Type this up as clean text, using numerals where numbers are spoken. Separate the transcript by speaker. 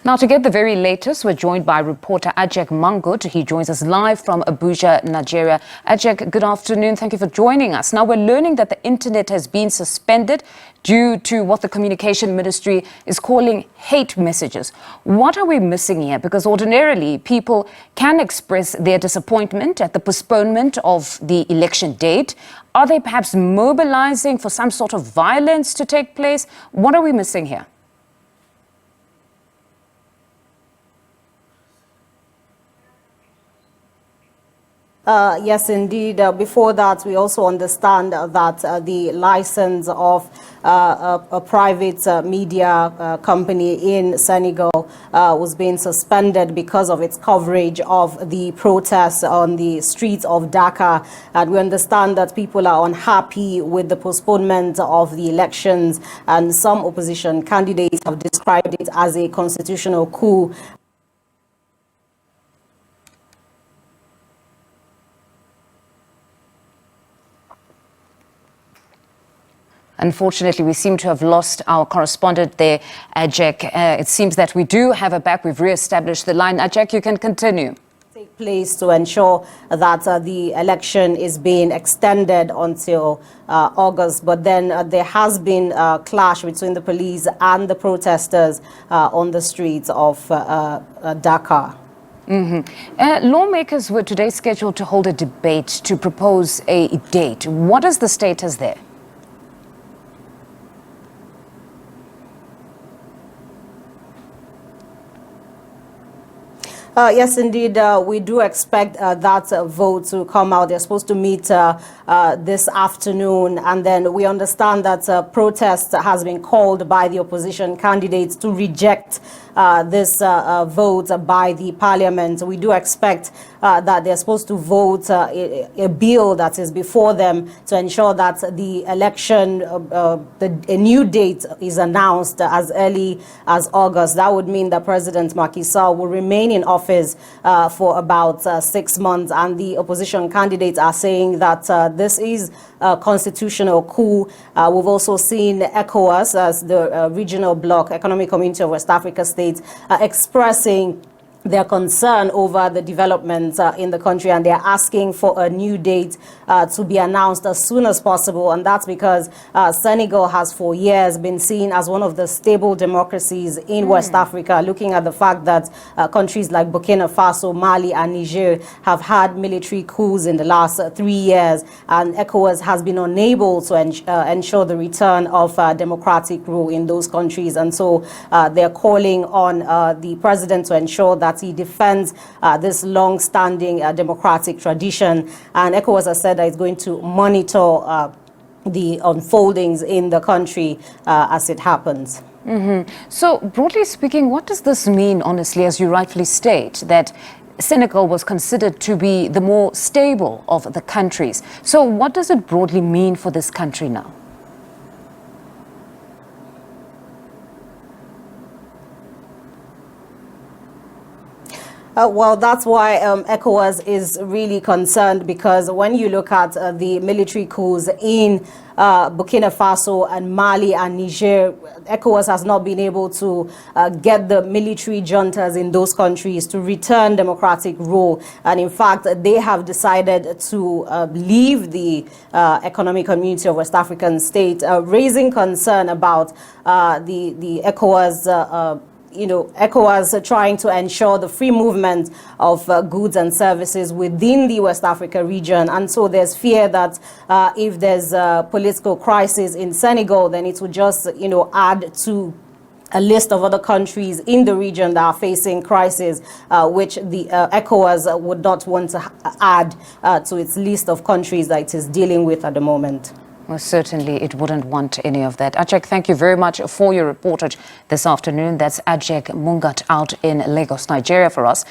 Speaker 1: Now, to get the very latest, we're joined by reporter Ajeck Mangut. He joins us live from Abuja, Nigeria. Ajeck, good afternoon. Thank you for joining us. Now, we're learning that the internet has been suspended due to what the Communication Ministry is calling hate messages. What are we missing here? Because ordinarily, people can express their disappointment at the postponement of the election date. Are they perhaps mobilizing for some sort of violence to take place? What are we missing here?
Speaker 2: Yes, indeed. Before that, we also understand that the license of a private media company in Senegal was being suspended because of its coverage of the protests on the streets of Dakar. And we understand that people are unhappy with the postponement of the elections, and some opposition candidates have described it as a constitutional coup.
Speaker 1: Unfortunately, we seem to have lost our correspondent there, Ajeck. It seems that we do have her back. We've re-established the line. Ajeck, you can continue.
Speaker 2: Take place to ensure that the election is being extended until August. But then there has been a clash between the police and the protesters on the streets of Dakar.
Speaker 1: Lawmakers were today scheduled to hold a debate to propose a date. What is the status there?
Speaker 2: Yes, indeed. We do expect that vote to come out. They're supposed to meet this afternoon. And then we understand that protest has been called by the opposition candidates to reject this vote by the parliament. We do expect that they're supposed to vote a bill that is before them to ensure that the election, a new date is announced as early as August. That would mean that President Macky Sall will remain in office for about 6 months, and the opposition candidates are saying that this is a constitutional coup. We've also seen ECOWAS, as the regional bloc, Economic Community of West Africa states, expressing their concern over the developments in the country, and they're asking for a new date to be announced as soon as possible. And that's because Senegal has for years been seen as one of the stable democracies in West Africa, looking at the fact that countries like Burkina Faso, Mali and Niger have had military coups in the last 3 years, and ECOWAS has been unable to ensure the return of democratic rule in those countries. And so they're calling on the president to ensure that he defends this long-standing democratic tradition. And ECOWAS has said that it's going to monitor the unfoldings in the country as it happens.
Speaker 1: So, broadly speaking, what does this mean, honestly, as you rightfully state, that Senegal was considered to be the more stable of the countries? So what does it broadly mean for this country now?
Speaker 2: Well, that's why ECOWAS is really concerned, because when you look at the military coups in Burkina Faso and Mali and Niger, ECOWAS has not been able to get the military juntas in those countries to return democratic rule. And in fact, they have decided to leave the Economic Community of West African States, raising concern about the ECOWAS ECOWAS trying to ensure the free movement of goods and services within the West Africa region. And so there's fear that if there's a political crisis in Senegal, then it will just, add to a list of other countries in the region that are facing crisis, which the ECOWAS would not want to add to its list of countries that it is dealing with at the moment.
Speaker 1: Well, certainly it wouldn't want any of that. Ajeck, thank you very much for your reportage this afternoon. That's Ajeck Mangut out in Lagos, Nigeria for us.